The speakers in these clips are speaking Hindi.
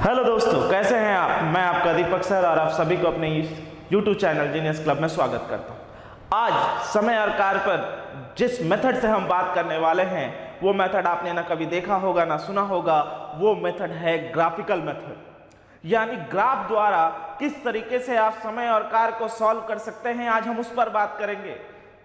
हेलो दोस्तों, कैसे हैं आप। मैं आपका दीपक सर और आप सभी को अपने YouTube चैनल जीनियस क्लब में स्वागत करता हूं। आज समय और कार्य पर जिस मेथड से हम बात करने वाले हैं वो मेथड आपने ना कभी देखा होगा ना सुना होगा। वो मेथड है ग्राफिकल मेथड, यानी ग्राफ द्वारा किस तरीके से आप समय और कार्य को सॉल्व कर सकते हैं। आज हम उस पर बात करेंगे।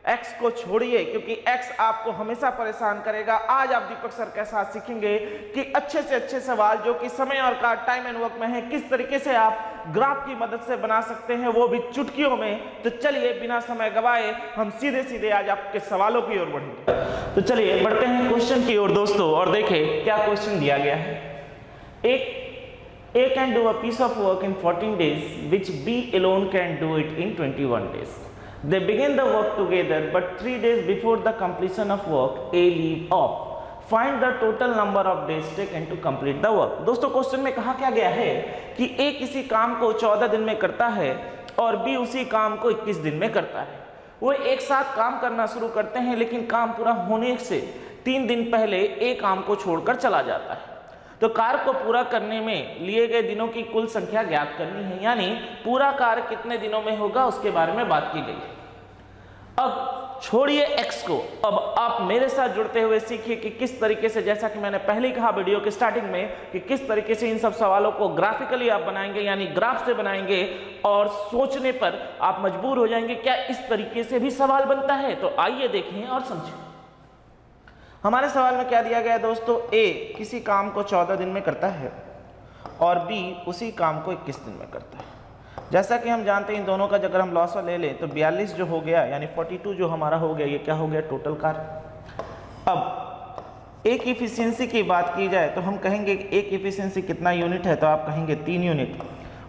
एक्स को छोड़िए, क्योंकि एक्स आपको हमेशा परेशान करेगा। आज आप दीपक सर के साथ सीखेंगे कि अच्छे से अच्छे सवाल जो कि समय और कार्य टाइम एंड वर्क में है, किस तरीके से आप ग्राफ की मदद से बना सकते हैं, वो भी चुटकियों में। तो चलिए बिना समय गवाए हम सीधे सीधे आज आपके सवालों की ओर बढ़ेंगे। तो चलिए बढ़ते हैं क्वेश्चन की ओर दोस्तों, और देखें क्या क्वेश्चन दिया गया है। A can do a piece of work in 14 days, which B alone can do it in 21 days. They begin the work together, but 3 days before the completion of work, A leave off. Find the total number of days taken to complete the work. दोस्तों क्वेश्चन में कहा क्या गया है कि A किसी काम को 14 दिन में करता है और B उसी काम को 21 दिन में करता है। वो एक साथ काम करना शुरू करते हैं, लेकिन काम पूरा होने से 3 दिन पहले A काम को छोड़कर चला जाता है। तो कार्य को पूरा करने में लिए गए दिनों की कुल संख्या ज्ञात करनी है, यानी पूरा कार्य कितने दिनों में होगा उसके बारे में बात की गई है। अब छोड़िए x को, अब आप मेरे साथ जुड़ते हुए सीखिए कि किस तरीके से, जैसा कि मैंने पहले ही कहा वीडियो के स्टार्टिंग में, कि किस तरीके से इन सब सवालों को ग्राफिकली आप बनाएंगे, यानी ग्राफ से बनाएंगे और सोचने पर आप मजबूर हो जाएंगे क्या इस तरीके से भी सवाल बनता है। तो आइए देखें और समझें। हमारे सवाल में क्या दिया गया है दोस्तों। A किसी काम को 14 दिन में करता है और B उसी काम को 21 दिन में करता है। जैसा कि हम जानते हैं इन दोनों का अगर हम लॉस ले लें तो 42 जो हो गया, यानी 42 जो हमारा हो गया, ये क्या हो गया, टोटल कार्य। अब A की इफिशियंसी की बात की जाए तो हम कहेंगे कि A की इफिशियंसी कितना यूनिट है, तो आप कहेंगे 3 यूनिट,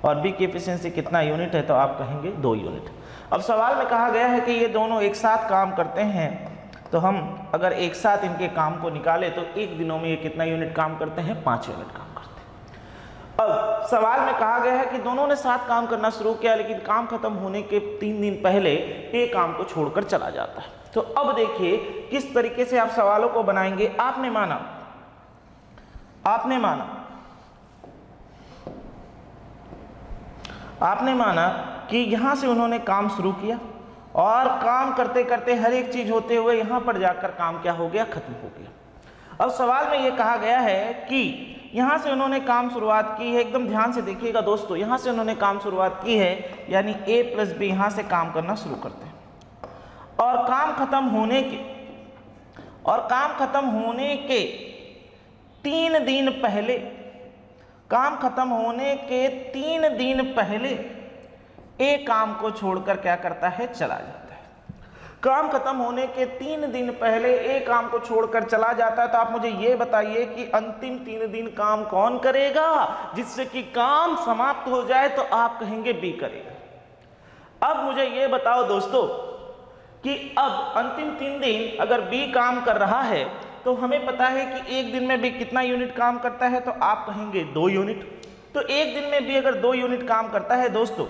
और B की इफिशियंसी कितना यूनिट है, तो आप कहेंगे 2 यूनिट। अब सवाल में कहा गया है कि ये दोनों एक साथ काम करते हैं, तो हम अगर एक साथ इनके काम को निकालें तो एक दिनों में ये कितना यूनिट काम करते हैं, 5 यूनिट काम करते हैं। अब सवाल में कहा गया है कि दोनों ने साथ काम करना शुरू किया, लेकिन काम खत्म होने के 3 दिन पहले ये काम को छोड़कर चला जाता है। तो अब देखिए किस तरीके से आप सवालों को बनाएंगे। आपने माना कि यहां से उन्होंने काम शुरू किया और काम करते करते हर एक चीज होते हुए यहां पर जाकर काम क्या हो गया, खत्म हो गया। अब सवाल में यह कहा गया है कि यहां से उन्होंने काम शुरुआत की है। एकदम ध्यान से देखिएगा दोस्तों, यहां से उन्होंने काम शुरुआत की है, यानी A प्लस B यहां से काम करना शुरू करते हैं, और काम खत्म होने के 3 दिन पहले, काम खत्म होने के 3 दिन पहले A काम को छोड़कर क्या करता है, चला जाता है। काम खत्म होने के 3 दिन पहले A काम को छोड़कर चला जाता है। तो आप मुझे ये बताइए कि अंतिम 3 दिन काम कौन करेगा, जिससे कि काम समाप्त हो जाए, तो आप कहेंगे B करेगा। अब मुझे ये बताओ दोस्तों कि अब अंतिम 3 दिन अगर B काम कर रहा है, तो हमें पता है कि एक दिन में B कितना यूनिट काम करता है, तो आप कहेंगे 2 यूनिट। तो एक दिन में B अगर 2 यूनिट काम करता है दोस्तों,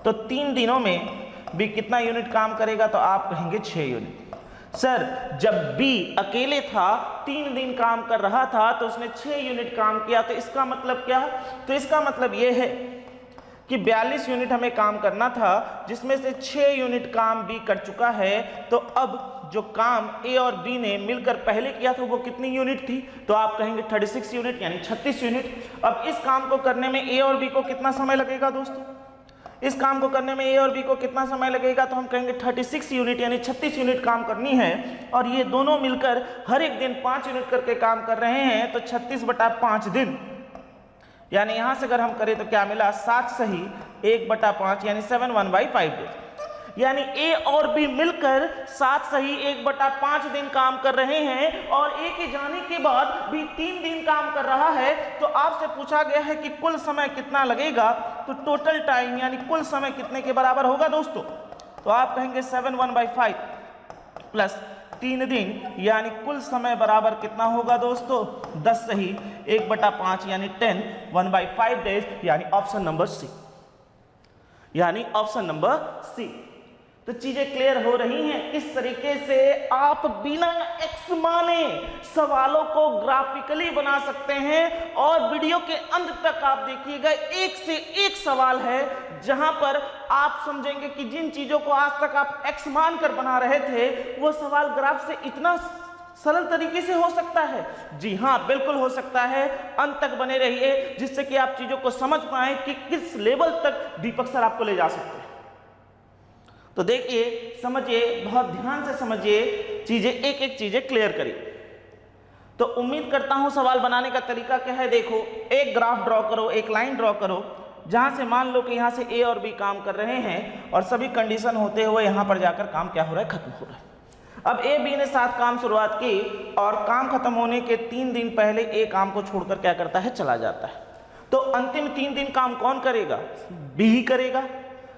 तो 3 दिनों में B कितना यूनिट काम करेगा, तो आप कहेंगे 6 यूनिट। सर जब B अकेले था, 3 दिन काम कर रहा था, तो उसने 6 यूनिट काम किया, तो इसका मतलब क्या, तो इसका मतलब यह है कि 42 यूनिट हमें काम करना था, जिसमें से 6 यूनिट काम B कर चुका है। तो अब जो काम A और B ने मिलकर पहले किया था वो कितनी यूनिट थी, तो आप कहेंगे 36 यूनिट, यानी 36 यूनिट। अब इस काम को करने में A और B को कितना समय लगेगा दोस्तों, इस काम को करने में A और B को कितना समय लगेगा, तो हम कहेंगे 36 यूनिट, यानी 36 यूनिट काम करनी है। और ये दोनों मिलकर हर एक दिन 5 यूनिट करके काम कर रहे हैं, तो 36/5 दिन, यानी यहां से अगर हम करें तो क्या मिला, 7 सही 1/5, यानी 7/1/5 डेज। यानी A और B मिलकर 7 सही 1/5 दिन काम कर रहे हैं, और A के जाने के बाद B 3 दिन काम कर रहा है। तो आपसे पूछा गया है कि कुल समय कितना लगेगा, तो टोटल टाइम यानी कुल समय कितने के बराबर होगा दोस्तों, तो आप कहेंगे 7/1/5 प्लस 3 दिन, यानी कुल समय बराबर कितना होगा दोस्तों, 10 सही 1/5, यानी 10 1/5 डेज, यानी ऑप्शन नंबर सी, तो चीजें क्लियर हो रही हैं। इस तरीके से आप बिना एक्स माने सवालों को ग्राफिकली बना सकते हैं और वीडियो के अंत तक आप देखिएगा, एक से एक सवाल है जहां पर आप समझेंगे कि जिन चीजों को आज तक आप एक्स मान कर बना रहे थे वो सवाल ग्राफ से इतना सरल तरीके से हो सकता है। जी हाँ, बिल्कुल हो सकता है। अंत तक बने रहिए जिससे कि आप चीजों को समझ पाए कि किस लेवल तक दीपक सर आपको ले जा सकते हैं। तो देखिए, समझिए, बहुत ध्यान से समझिए, चीजें एक एक चीजें क्लियर करिए। तो उम्मीद करता हूं सवाल बनाने का तरीका क्या है। देखो, एक ग्राफ ड्रॉ करो, एक लाइन ड्रॉ करो, जहां से मान लो कि यहां से ए और बी काम कर रहे हैं और सभी कंडीशन होते हुए यहां पर जाकर काम क्या हो रहा है, खत्म हो रहा है। अब ए बी ने साथ काम शुरुआत की और काम खत्म होने के 3 दिन पहले ए काम को छोड़कर क्या करता है, चला जाता है। तो अंतिम 3 दिन काम कौन करेगा, बी ही करेगा,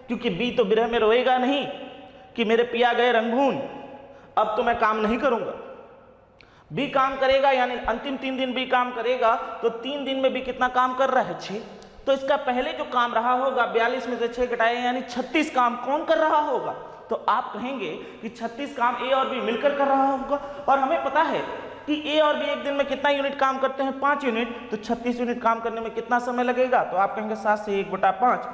क्योंकि बी तो विरह में रोएगा नहीं कि मेरे पिया गए रंगून, अब तो मैं काम नहीं करूंगा। बी काम करेगा, यानी अंतिम 3 दिन बी काम करेगा, तो 3 दिन में बी कितना काम कर रहा है, 6। तो इसका पहले जो काम रहा होगा 42 में से 6 घटाए यानी 36 काम कौन कर रहा होगा। तो आप कहेंगे कि 36 काम ए और बी मिलकर कर रहा होगा, और हमें पता है कि ए और बी एक दिन में कितना यूनिट काम करते हैं, 5 यूनिट। तो 36 यूनिट काम करने में कितना समय लगेगा, तो आप कहेंगे 7 से 1/5।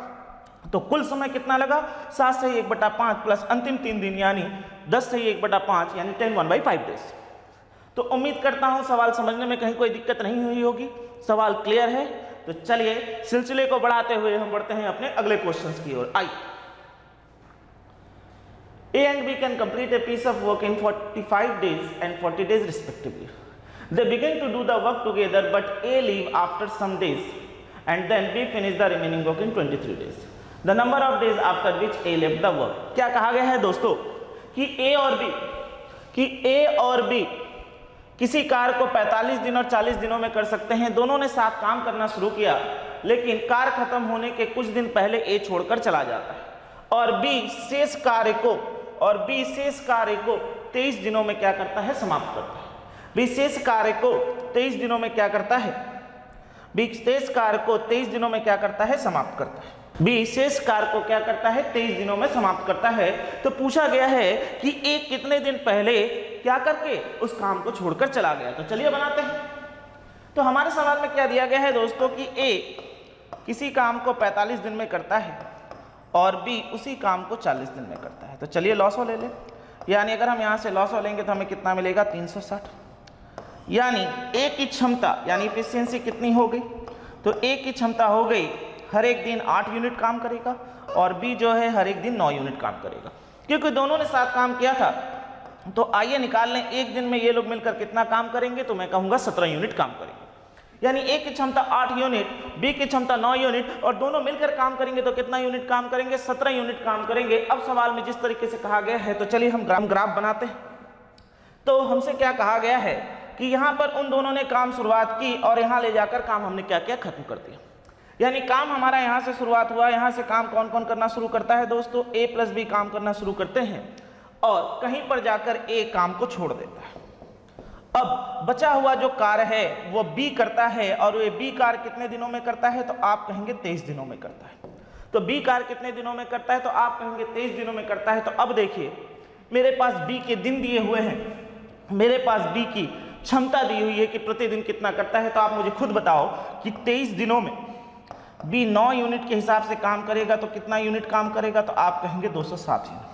तो कुल समय कितना लगा, 7 से 1/5 प्लस अंतिम 3 दिन यानी 10 से 1/5 यानी 10 डेज। तो उम्मीद करता हूं सवाल समझने में कहीं कोई दिक्कत नहीं हुई होगी, सवाल क्लियर है। तो चलिए सिलसिले को बढ़ाते हुए हम बढ़ते हैं अपने अगले क्वेश्चंस की ओर। आइए, A and B can complete a piece of work in 45 days and 40 days respectively. They begin to do the work together, but A leave after some days and then B finish the remaining work in 23 days. The number of days after which A left the work. क्या कहा गया है दोस्तों कि A और B किसी कार्य को 45 दिन और 40 दिनों में कर सकते हैं। दोनों ने साथ काम करना शुरू किया, लेकिन कार्य खत्म होने के कुछ दिन पहले A छोड़कर चला जाता है और B शेष कार्य को 23 दिनों में क्या करता है, समाप्त करता है। B शेष कार्य को 23 दिनों में क्या करता है, B शेष कार्य को 23 दिनों में क्या करता है, समाप्त करता है। B शेष कार्य को क्या करता है, 23 दिनों में समाप्त करता है। तो पूछा गया है कि A कितने दिन पहले क्या करके उस काम को छोड़कर चला गया। तो चलिए बनाते हैं। तो हमारे सवाल में क्या दिया गया है दोस्तों कि A किसी काम को 45 दिन में करता है और B उसी काम को 40 दिन में करता है। तो चलिए लॉसो ले लें, यानी अगर हम यहाँ से लॉसो लेंगे तो हमें कितना मिलेगा, 360। यानी A की क्षमता यानी इफिशियंसी कितनी हो गई, तो A की क्षमता हो गई हर एक दिन 8 यूनिट काम करेगा और B जो है हर एक दिन 9 यूनिट काम करेगा। क्योंकि दोनों ने साथ काम किया था, तो आइए निकाल लें एक दिन में ये लोग मिलकर कितना काम करेंगे, तो मैं कहूँगा 17 यूनिट काम करेंगे। यानी A की क्षमता 8 यूनिट, B की क्षमता 9 यूनिट और दोनों मिलकर काम करेंगे तो कितना यूनिट काम करेंगे, 17 यूनिट काम करेंगे। अब सवाल में जिस तरीके से कहा गया है, तो चलिए हम ग्राफ बनाते हैं। तो हमसे क्या कहा गया है कि यहाँ पर उन दोनों ने काम शुरुआत की और यहाँ ले जाकर काम हमने क्या किया, खत्म कर दिया। यानी काम हमारा यहाँ से शुरुआत हुआ, यहाँ से काम कौन कौन करना शुरू करता है दोस्तों, A + B काम करना शुरू करते हैं और कहीं पर जाकर A काम को छोड़ देता है। अब बचा हुआ जो कार्य है वो B करता है और ये B कार्य कितने दिनों में करता है, तो आप कहेंगे 23 दिनों में करता है। तो B कार्य कितने दिनों में करता है, तो आप कहेंगे 23 दिनों में करता है। तो अब देखिए, मेरे पास B के दिन दिए हुए हैं, मेरे पास B की क्षमता दी हुई है कि प्रतिदिन कितना करता है। तो आप मुझे खुद बताओ कि 23 दिनों में B 9 यूनिट के हिसाब से काम करेगा तो कितना यूनिट काम करेगा, तो आप कहेंगे 207 यूनिट।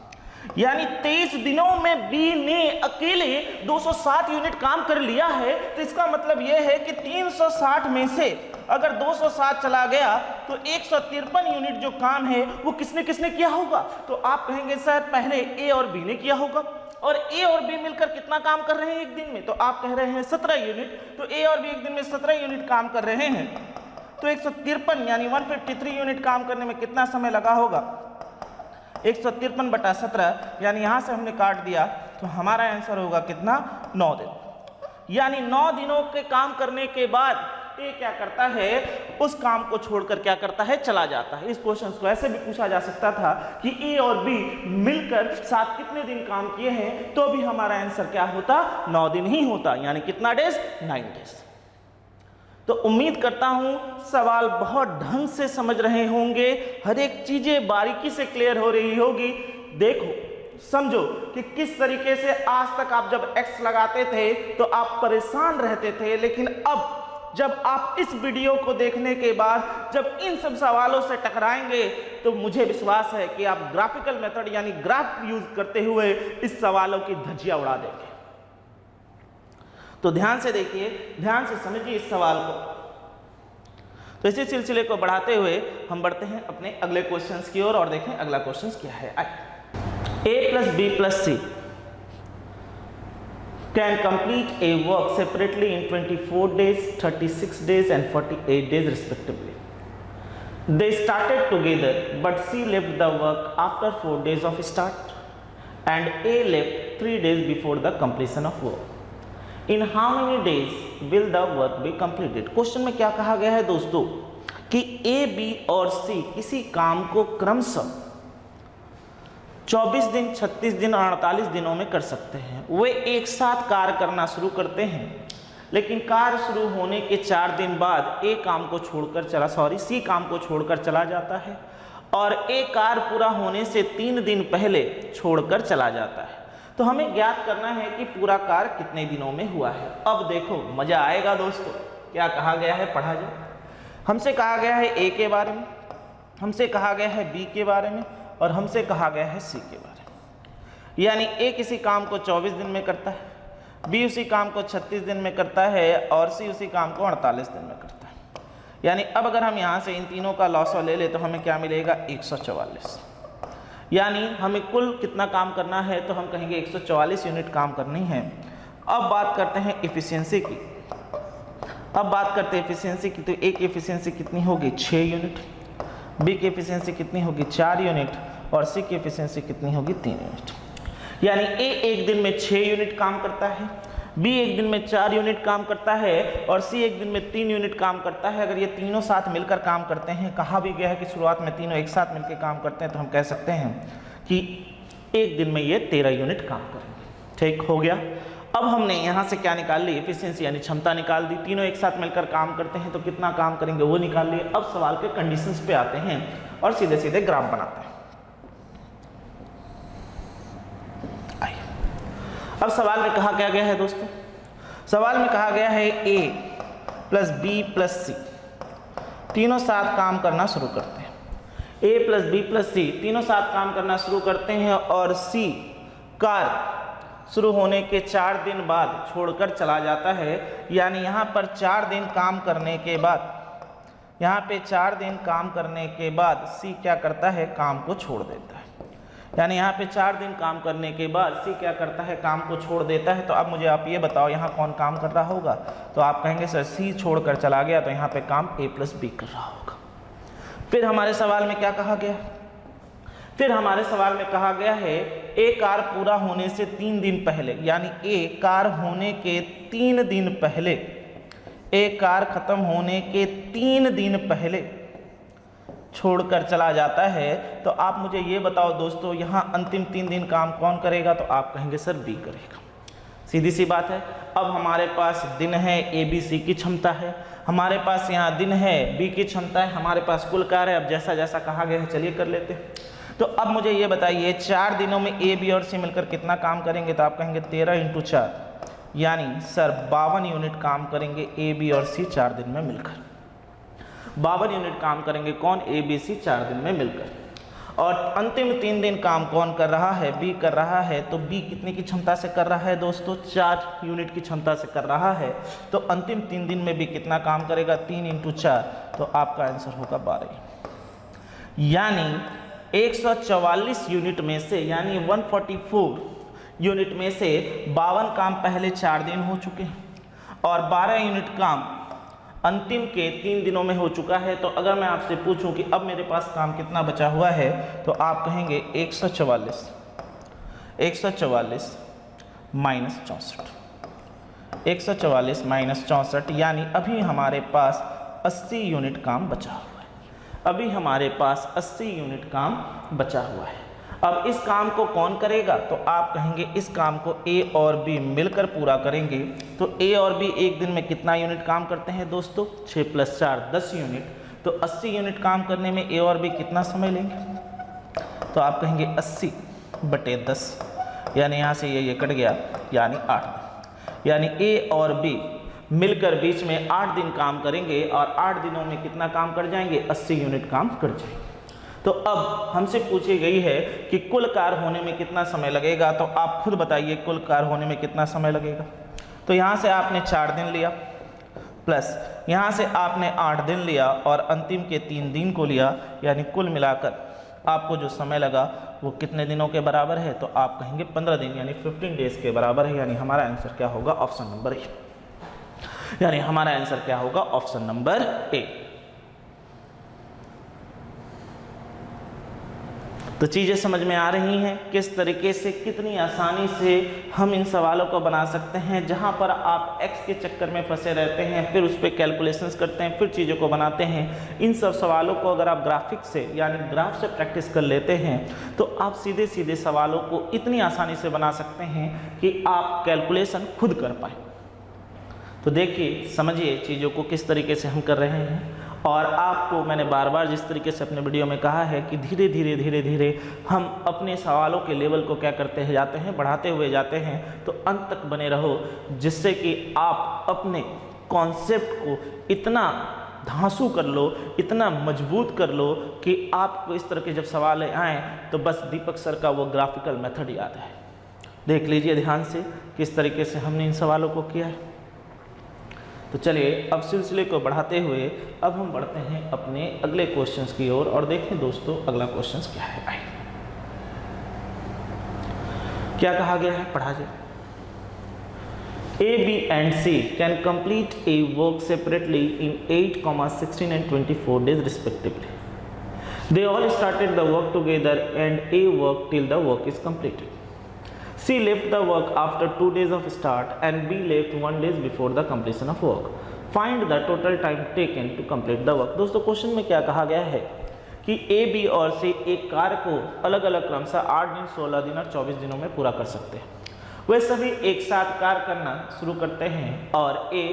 यानी 23 दिनों में B ने अकेले 207 यूनिट काम कर लिया है। तो इसका मतलब यह है कि 360 में से अगर 207 चला गया तो 153 यूनिट जो काम है वो किसने किसने किया होगा। तो आप कहेंगे सर पहले A और B ने किया होगा, और A और B मिलकर कितना काम कर रहे हैं एक दिन में, तो आप कह रहे हैं 17 यूनिट। तो A और B एक दिन में 17 यूनिट काम कर रहे हैं, तो 153 यानी 153 यूनिट काम करने में कितना समय लगा होगा, 153/17 यानी यहाँ से हमने काट दिया तो हमारा आंसर होगा कितना, 9 दिन। यानी 9 दिनों के काम करने के बाद A क्या करता है, उस काम को छोड़कर क्या करता है, चला जाता है। इस क्वेश्चन को ऐसे भी पूछा जा सकता था कि A और B मिलकर साथ कितने दिन काम किए हैं, तो भी हमारा आंसर क्या होता, 9 दिन ही होता। यानी कितना डेज, 9 डेज। तो उम्मीद करता हूं सवाल बहुत ढंग से समझ रहे होंगे, हर एक चीजें बारीकी से क्लियर हो रही होगी। देखो, समझो कि किस तरीके से आज तक आप जब x लगाते थे तो आप परेशान रहते थे, लेकिन अब जब आप इस वीडियो को देखने के बाद जब इन सब सवालों से टकराएंगे तो मुझे विश्वास है कि आप ग्राफिकल मेथड यानी ग्राफ यूज करते हुए इस सवालों की धज्जियां उड़ा देंगे। तो ध्यान से देखिए, ध्यान से समझिए इस सवाल को। तो इसी सिलसिले को बढ़ाते हुए हम बढ़ते हैं अपने अगले क्वेश्चंस की ओर और देखें अगला क्वेश्चन क्या है। a plus b plus c can complete a work separately in 24 days, 36 days and 48 days respectively. They started together but C left the work after 4 days of start and A left 3 days before the completion of work. In how many days will the work be completed? Question में क्या कहा गया है दोस्तों कि A, B और C किसी काम को क्रमशः 24 दिन, 36 दिन और 48 दिनों में कर सकते हैं। वे एक साथ कार्य करना शुरू करते हैं, लेकिन कार्य शुरू होने के 4 दिन बाद सी काम को छोड़कर चला जाता है और ए कार्य पूरा होने से 3 दिन पहले छोड़कर चला जाता है। तो हमें ज्ञात करना है कि पूरा कार्य कितने दिनों में हुआ है। अब देखो मजा आएगा दोस्तों, क्या कहा गया है पढ़ा जाए। हमसे कहा गया है ए के बारे में, हमसे कहा गया है बी के बारे में और हमसे कहा गया है सी के बारे में। यानी ए किसी काम को 24 दिन में करता है, बी उसी काम को 36 दिन में करता है और सी उसी काम को 48 दिन में करता है। यानी अब अगर हम यहाँ से इन तीनों का लॉसवा ले ले तो हमें क्या मिलेगा 144। यानी हमें कुल कितना काम करना है तो हम कहेंगे 144 यूनिट काम करनी है। अब बात करते हैं एफिशिएंसी की। अब बात करते हैं एफिशिएंसी की, तो ए की एफिशिएंसी कितनी होगी 6 यूनिट, बी की एफिशिएंसी कितनी होगी 4 यूनिट और सी की एफिशिएंसी कितनी होगी 3 यूनिट। यानी ए एक दिन में 6 यूनिट काम करता है, बी एक दिन में 4 यूनिट काम करता है और सी एक दिन में 3 यूनिट काम करता है। अगर ये तीनों साथ मिलकर काम करते हैं, कहा भी गया है कि शुरुआत में तीनों एक साथ मिलकर काम करते हैं, तो हम कह सकते हैं कि एक दिन में ये 13 यूनिट काम करेंगे। ठीक हो गया। अब हमने यहाँ से क्या निकाल ली, एफिशिएंसी यानी क्षमता निकाल दी। तीनों एक साथ मिलकर काम करते हैं तो कितना काम करेंगे वो निकाल लिए। अब सवाल के कंडीशंस पे आते हैं और सीधे सीधे ग्राफ बनाते हैं। आइए, अब सवाल में कहा क्या गया है दोस्तों, सवाल में कहा गया है a प्लस बी प्लस सी तीनों साथ काम करना शुरू करते हैं। a प्लस बी प्लस सी तीनों साथ काम करना शुरू करते हैं और सी कार्य शुरू होने के 4 दिन बाद छोड़कर चला जाता है। यानी यहाँ पर 4 दिन काम करने के बाद, यहाँ पे 4 दिन काम करने के बाद सी क्या करता है, काम को छोड़ देता है। यानी यहाँ पे 4 दिन काम करने के बाद सी क्या करता है, काम को छोड़ देता है। तो अब मुझे आप ये बताओ यहाँ कौन काम कर रहा होगा, तो आप कहेंगे सर सी छोड़कर चला गया, तो यहाँ पे काम ए प्लस बी कर रहा होगा। फिर हमारे सवाल में क्या कहा गया, फिर हमारे सवाल में कहा गया है ए कार्य पूरा होने से 3 दिन पहले, यानी ए कार्य होने के 3 दिन पहले, ए कार्य खत्म होने के 3 दिन पहले छोड़कर चला जाता है। तो आप मुझे ये बताओ दोस्तों, यहाँ अंतिम 3 दिन काम कौन करेगा, तो आप कहेंगे सर बी करेगा। सीधी सी बात है। अब हमारे पास दिन है, ए बी सी की क्षमता है, हमारे पास यहाँ दिन है, बी की क्षमता है, हमारे पास कुल कार्य है। अब जैसा जैसा कहा गया है चलिए कर लेते हैं। तो अब मुझे ये बताइए 4 दिनों में ए बी और सी मिलकर कितना काम करेंगे, तो आप कहेंगे 13 × 4, यानी सर 52 यूनिट काम करेंगे ए बी और सी 4 दिन में मिलकर। 52 यूनिट काम करेंगे कौन, ए बी सी 4 दिन में मिलकर। और अंतिम 3 दिन काम कौन कर रहा है, बी कर रहा है। तो बी कितने की क्षमता से कर रहा है दोस्तों, 4 यूनिट की क्षमता से कर रहा है। तो अंतिम 3 दिन में भी कितना काम करेगा, 3 × 4, तो आपका आंसर होगा 12। यानी 144 यूनिट में से, यानी 144 यूनिट में से 52 काम पहले 4 दिन हो चुके हैं और 12 यूनिट काम अंतिम के 3 दिनों में हो चुका है। तो अगर मैं आपसे पूछूं कि अब मेरे पास काम कितना बचा हुआ है, तो आप कहेंगे 144 माइनस 64, 144 माइनस 64, यानी अभी हमारे पास 80 यूनिट काम बचा हुआ है। अभी हमारे पास 80 यूनिट काम बचा हुआ है। अब इस काम को कौन करेगा, तो आप कहेंगे इस काम को ए और बी मिलकर पूरा करेंगे। तो ए और बी एक दिन में कितना यूनिट काम करते हैं दोस्तों, 6 + 4 10 यूनिट। तो 80 यूनिट काम करने में ए और बी कितना समय लेंगे, तो आप कहेंगे 80 बटे 10, यानी यहाँ से ये कट गया, यानी 8। यानी ए और बी मिलकर बीच में 8 दिन काम करेंगे और 8 दिनों में कितना काम कर जाएंगे, 80 यूनिट काम कर जाएंगे। तो अब हमसे पूछी गई है कि कुल कार्य होने में कितना समय लगेगा, तो आप खुद बताइए कुल कार्य होने में कितना समय लगेगा। तो यहाँ से आपने 4 दिन लिया, प्लस यहाँ से आपने 8 दिन लिया और अंतिम के 3 दिन को लिया, यानी कुल मिलाकर आपको जो समय लगा वो कितने दिनों के बराबर है, तो आप कहेंगे 15 दिन, यानी 15 डेज के बराबर है। यानी हमारा आंसर क्या होगा, ऑप्शन नंबर ए। यानी हमारा आंसर क्या होगा, ऑप्शन नंबर ए। तो चीज़ें समझ में आ रही हैं किस तरीके से, कितनी आसानी से हम इन सवालों को बना सकते हैं। जहां पर आप एक्स के चक्कर में फंसे रहते हैं, फिर उस पर कैलकुलेशंस करते हैं, फिर चीज़ों को बनाते हैं। इन सब सवालों को अगर आप ग्राफिक से यानी ग्राफ से प्रैक्टिस कर लेते हैं तो आप सीधे सीधे सवालों को इतनी आसानी से बना सकते हैं कि आप कैलकुलेशन खुद कर पाएँ। तो देखिए, समझिए चीज़ों को किस तरीके से हम कर रहे हैं। और आपको मैंने बार बार जिस तरीके से अपने वीडियो में कहा है कि धीरे धीरे हम अपने सवालों के लेवल को क्या करते हैं जाते हैं, बढ़ाते हुए जाते हैं। तो अंत तक बने रहो, जिससे कि आप अपने कॉन्सेप्ट को इतना धांसू कर लो, इतना मजबूत कर लो कि आपको इस तरह के जब सवाल आएँ तो बस दीपक सर का वो ग्राफिकल मेथड याद है। देख लीजिए ध्यान से किस तरीके से हमने इन सवालों को किया है। तो चलिए अब सिलसिले को बढ़ाते हुए अब हम बढ़ते हैं अपने अगले क्वेश्चंस की ओर और देखें दोस्तों अगला क्वेश्चंस क्या है। आइए, क्या कहा गया है, पढ़ा जाए। A, B and C can complete a work separately in 8, 16 and 24 days respectively. They all started the work together and A worked till the work is completed. C left the work after 2 days of start and B left 1 day before the completion of work. Find the total time taken to complete the work. दोस्तों क्वेश्चन में क्या कहा गया है कि A, B और C एक कार्य को अलग अलग क्रम से 8 दिन, 16 दिन और 24 दिनों में पूरा कर सकते हैं। वे सभी एक साथ कार्य करना शुरू करते हैं और A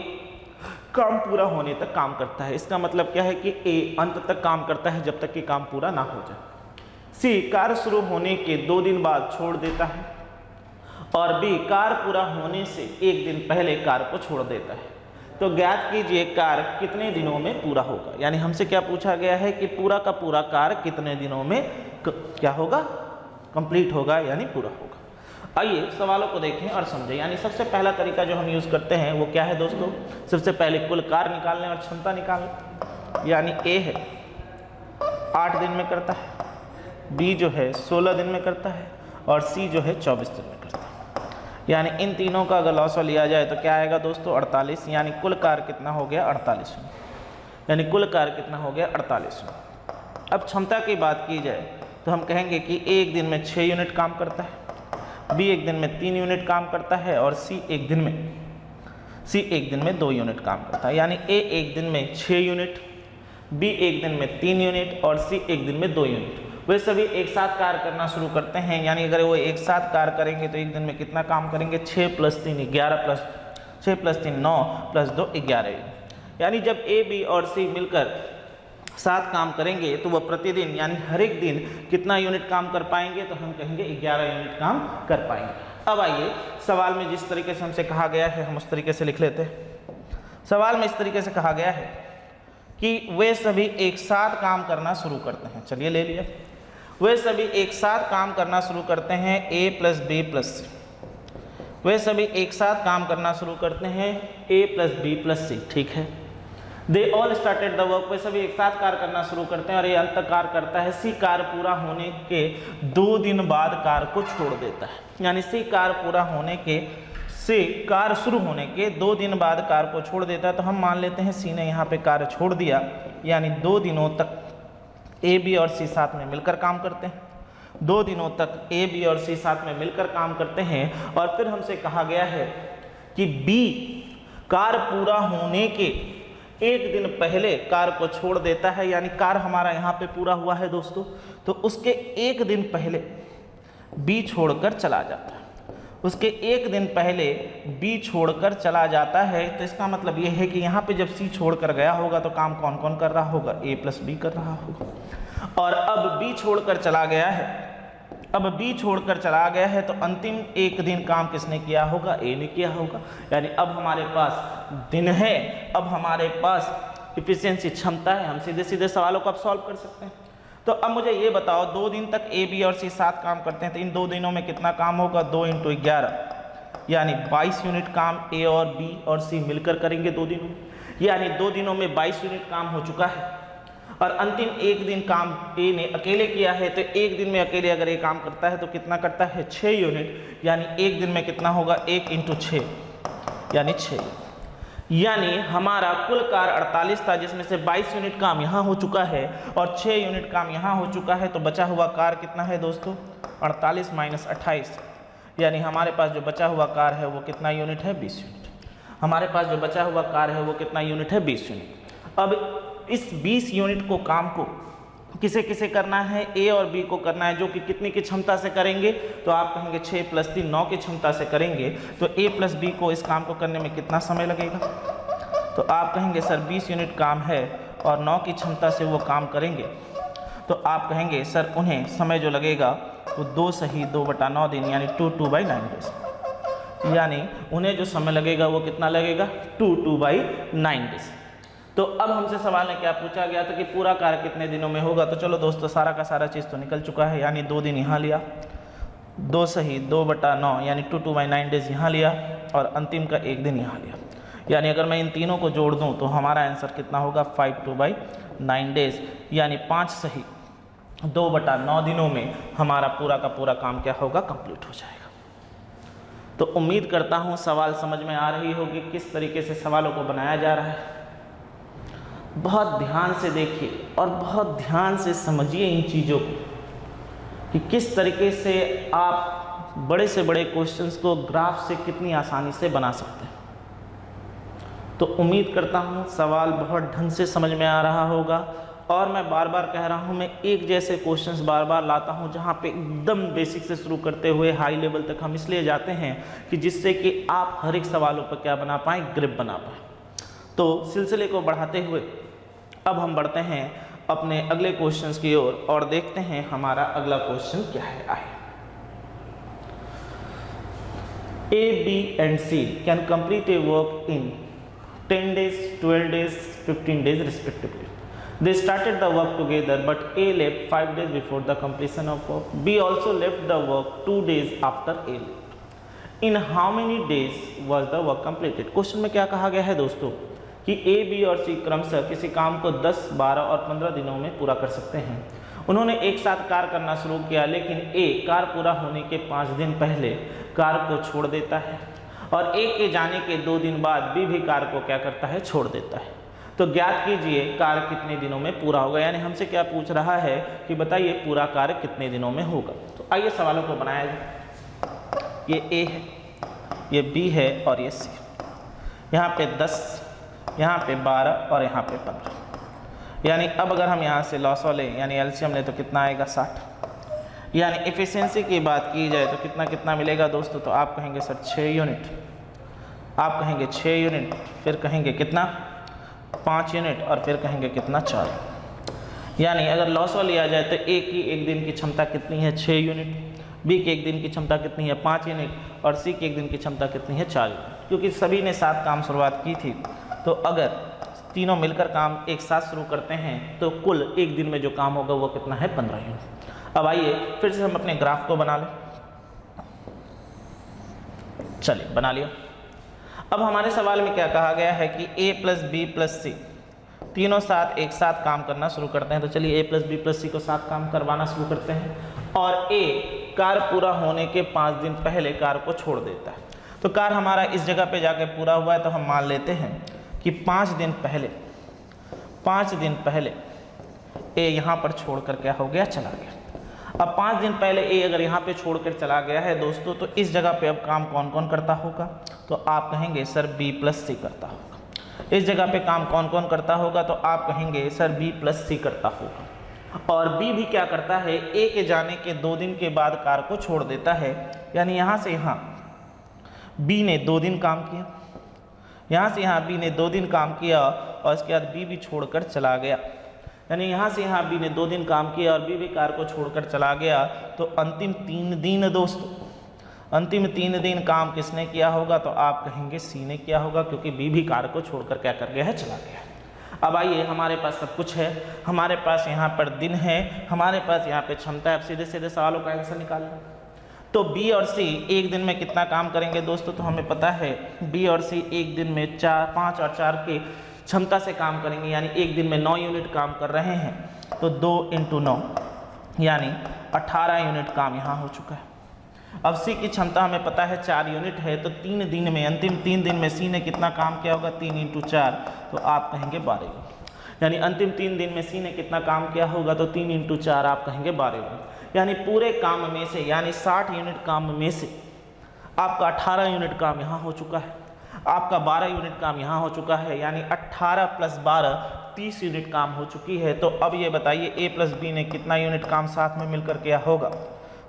काम पूरा होने तक काम करता है। इसका मतलब क्या है कि A अंत तक काम करता है जब तक कि काम पूरा ना हो जाए। C कार्य शुरू होने के 2 दिन बाद छोड़ देता है और B कार्य पूरा होने से 1 दिन पहले कार्य को छोड़ देता है। तो ज्ञात कीजिए कार्य कितने दिनों में पूरा होगा। यानी हमसे क्या पूछा गया है कि पूरा का पूरा कार्य कितने दिनों में क्या होगा, कंप्लीट होगा, यानी पूरा होगा। आइए सवालों को देखें और समझें। यानी सबसे पहला तरीका जो हम यूज़ करते हैं वो क्या है दोस्तों, सबसे पहले कुल कार्य निकालने और क्षमता निकालने। यानी A है 8 दिन में करता है, B जो है 16 दिन में करता है और C जो है 24 दिन में करता है। यानी इन तीनों का अगर लॉस लिया जाए तो क्या आएगा दोस्तों, 48। यानी कुल कार्य कितना हो गया, 48। यानी कुल कार्य कितना हो गया, 48। अब क्षमता की बात की जाए तो हम कहेंगे कि A एक दिन में 6 यूनिट काम करता है, B एक दिन में 3 यूनिट काम करता है और C एक दिन में 2 यूनिट काम करता है। यानी A एक दिन में 6 यूनिट, B एक दिन में 3 यूनिट और C एक दिन में 2 यूनिट। वे सभी एक साथ कार्य करना शुरू करते हैं। यानी अगर वो एक साथ कार्य करेंगे तो एक दिन में कितना काम करेंगे, 6 + 3 11 प्लस 6 + 3 9 + 2 11। यानी जब A, B और C मिलकर साथ काम करेंगे तो वह प्रतिदिन यानी हर एक दिन कितना यूनिट काम कर पाएंगे, तो हम कहेंगे 11 यूनिट काम कर पाएंगे। अब आइए सवाल में जिस तरीके से हमसे कहा गया है हम उस तरीके से लिख लेते हैं। सवाल में इस तरीके से कहा गया है कि वे सभी एक साथ काम करना शुरू करते हैं। चलिए ले लिया, वे सभी एक साथ काम करना शुरू करते हैं A + B + C। वे सभी एक साथ काम करना शुरू करते हैं A + B + C, ठीक है। They all started the work, वे सभी एक साथ कार्य करना शुरू करते हैं और ये अंत कार्य करता है। C कार्य पूरा होने के 2 दिन बाद कार्य को छोड़ देता है। यानी C कार्य पूरा होने के कार्य शुरू होने के 2 दिन बाद कार्य को छोड़ देता है। तो हम मान लेते हैं C ने यहाँ पे कार्य छोड़ दिया, यानी 2 दिनों तक A, B और C साथ में मिलकर काम करते हैं। 2 दिनों तक A, B और C साथ में मिलकर काम करते हैं और फिर हमसे कहा गया है कि B कार्य पूरा होने के 1 दिन पहले कार्य को छोड़ देता है। यानी कार्य हमारा यहाँ पे पूरा हुआ है दोस्तों, तो उसके 1 दिन पहले B छोड़कर चला जाता है। उसके 1 दिन पहले B छोड़कर चला जाता है। तो इसका मतलब ये है कि यहाँ पे जब C छोड़कर गया होगा तो काम कौन कौन कर रहा होगा, A + B कर रहा होगा। और अब B छोड़कर चला गया है अब बी छोड़कर चला गया है तो अंतिम एक दिन काम किसने किया होगा, ए ने किया होगा। यानी अब हमारे पास दिन है, अब हमारे पास इफिशियंसी क्षमता है, हम सीधे सीधे सवालों को अब सॉल्व कर सकते हैं। तो अब मुझे ये बताओ 2 दिन तक ए बी और सी साथ काम करते हैं तो इन 2 दिनों में कितना काम होगा, 2 × 11 यानी 22 यूनिट काम ए और बी और सी मिलकर करेंगे 2 दिनों में। यानी 2 दिनों में 22 यूनिट काम हो चुका है और अंतिम एक दिन काम ए ने अकेले किया है। तो एक दिन में अकेले अगर ये काम करता है तो कितना करता है, 6 यूनिट। यानी एक दिन में कितना होगा, 1 × 6 यानी 6। यानी हमारा कुल कार्य 48 था जिसमें से 22 यूनिट काम यहाँ हो चुका है और 6 यूनिट काम यहाँ हो चुका है। तो बचा हुआ कार्य कितना है दोस्तों, 48 - 28। यानी हमारे पास जो बचा हुआ कार्य है वो कितना यूनिट है, 20 यूनिट। हमारे पास जो बचा हुआ कार्य है वो कितना यूनिट है, 20 यूनिट। अब इस 20 यूनिट को काम को किसे किसे करना है, ए और बी को करना है, जो कि कितनी की क्षमता से करेंगे, तो आप कहेंगे 6 + 3 9 की क्षमता से करेंगे। तो ए + बी को इस काम को करने में कितना समय लगेगा, तो आप कहेंगे सर 20 यूनिट काम है और 9 की क्षमता से वो काम करेंगे। तो आप कहेंगे सर उन्हें समय जो लगेगा वो 2 सही 2/9 दिन यानी 2/9 डेज। यानी उन्हें जो समय लगेगा वो कितना लगेगा, 2/9 डेज। तो अब हमसे सवाल में क्या पूछा गया था कि पूरा कार्य कितने दिनों में होगा। तो चलो दोस्तों सारा का सारा चीज़ तो निकल चुका है। यानी 2 दिन यहाँ लिया, 2 सही 2/9 यानी 2/9 डेज यहाँ लिया और अंतिम का एक दिन यहाँ लिया। यानी अगर मैं इन तीनों को जोड़ दूँ तो हमारा आंसर कितना होगा, 5/9 डेज। यानी 5 सही 2/9 दिनों में हमारा पूरा का पूरा काम क्या होगा, कंप्लीट हो जाएगा। तो उम्मीद करता हूँ सवाल समझ में आ रही होगी किस तरीके से सवालों को बनाया जा रहा है। बहुत ध्यान से देखिए और बहुत ध्यान से समझिए इन चीज़ों को कि किस तरीके से आप बड़े से बड़े क्वेश्चंस को ग्राफ से कितनी आसानी से बना सकते हैं। तो उम्मीद करता हूँ सवाल बहुत ढंग से समझ में आ रहा होगा। और मैं बार बार कह रहा हूँ, मैं एक जैसे क्वेश्चंस बार बार लाता हूँ जहाँ पे एकदम बेसिक से शुरू करते हुए हाई लेवल तक हम इसलिए जाते हैं कि जिससे कि आप हर एक सवालों पर क्या बना पाएँ, ग्रिप बना पाएँ। तो सिलसिले को बढ़ाते हुए अब हम बढ़ते हैं अपने अगले क्वेश्चंस की ओर और देखते हैं हमारा अगला क्वेश्चन क्या है। आए, A, B and C can complete a work in 10 days, 12 days, 15 days respectively. They started the work together, but A left 5 days before the completion of work. B also left the work 2 days after A left. In how many days was the work completed? Question में क्या कहा गया है दोस्तों कि A, B और C क्रमशः किसी काम को 10, 12 और 15 दिनों में पूरा कर सकते हैं। उन्होंने एक साथ कार्य करना शुरू किया, लेकिन A कार्य पूरा होने के 5 दिन पहले कार्य को छोड़ देता है और A के जाने के 2 दिन बाद B भी कार्य को क्या करता है, छोड़ देता है। तो ज्ञात कीजिए कार्य कितने दिनों में पूरा होगा। यानी हमसे क्या पूछ रहा है कि बताइए पूरा कार्य कितने दिनों में होगा। तो आइए सवालों को बनाया जाए। ये A है, ये B है और ये C। यहाँ पे 10, यहाँ पे 12 और यहाँ पे 15। यानी अब अगर हम यहाँ से लॉसो लें यानी एलसीएम लें तो कितना आएगा, 60। यानी एफिशिएंसी की बात की जाए तो कितना कितना मिलेगा दोस्तों, तो आप कहेंगे सर 6 यूनिट, आप कहेंगे 6 यूनिट, फिर कहेंगे कितना 5 यूनिट और फिर कहेंगे कितना 4। यानी अगर लॉसो लिया जाए तो ए की एक दिन की क्षमता कितनी है, 6 यूनिट, बी की एक दिन की क्षमता कितनी है, 5 यूनिट और सी की एक दिन की क्षमता कितनी है, 4 यूनिट। क्योंकि सभी ने साथ काम शुरुआत की थी तो अगर तीनों मिलकर काम एक साथ शुरू करते हैं तो कुल एक दिन में जो काम होगा वो कितना है, 15 यूनिट। अब आइए फिर से हम अपने ग्राफ को बना लें। चलिए बना लिया। अब हमारे सवाल में क्या कहा गया है कि A + B + C तीनों साथ एक साथ काम करना शुरू करते हैं। तो चलिए A + B + C को साथ काम करवाना शुरू करते हैं और A कार्य पूरा होने के 5 दिन पहले कार्य को छोड़ देता है। तो कार्य हमारा इस जगह पे जाके पूरा हुआ है तो हम मान लेते हैं कि 5 दिन पहले A यहाँ पर छोड़कर क्या हो गया, चला गया। अब 5 दिन पहले A अगर यहाँ पे छोड़कर चला गया है दोस्तों, तो इस जगह पे अब काम कौन कौन करता होगा, तो आप कहेंगे सर B + C करता होगा। इस जगह पे काम कौन कौन करता होगा, तो आप कहेंगे सर B + C करता होगा। और B भी क्या करता है, A के जाने के 2 दिन के बाद कार्य को छोड़ देता है। यानी यहाँ से यहाँ B ने 2 दिन काम किया, यहाँ से यहाँ B ने 2 दिन काम किया और इसके बाद B भी छोड़कर चला गया। यानी यहाँ से यहाँ बी ने 2 दिन काम किया और बी भी कार को छोड़कर चला गया, तो अंतिम 3 दिन दोस्तों, अंतिम 3 दिन काम किसने किया होगा? तो आप कहेंगे सी ने किया होगा, क्योंकि बी भी कार को छोड़कर क्या कर गया है? चला गया है। अब आइए, हमारे पास सब कुछ है, हमारे पास यहाँ पर दिन है, हमारे पास यहाँ पे क्षमता है। अब सीधे सीधे सवालों का आंसर निकाल लो। तो बी और सी एक दिन में कितना काम करेंगे दोस्तों? तो हमें पता है बी और सी एक दिन में 5 और 4 की क्षमता से काम करेंगे, यानी एक दिन में 9 यूनिट काम कर रहे हैं। तो 2 × 9 यानी 18 यूनिट काम यहाँ हो चुका है। अब सी की क्षमता हमें पता है 4 यूनिट है, तो 3 दिन में, अंतिम 3 दिन में सी ने कितना काम किया होगा? 3 × 4, तो आप कहेंगे 12 यूनिट। यानी अंतिम 3 दिन में सी ने कितना काम किया होगा? तो 3 × 4 आप कहेंगे 12 यूनिट। यानी पूरे काम में से, यानी 60 यूनिट काम में से आपका 18 यूनिट काम यहाँ हो चुका है, आपका 12 यूनिट काम यहाँ हो चुका है, यानी 18 + 12 30 यूनिट काम हो चुकी है। तो अब ये बताइए ए प्लस बी ने कितना यूनिट काम साथ में मिलकर किया होगा?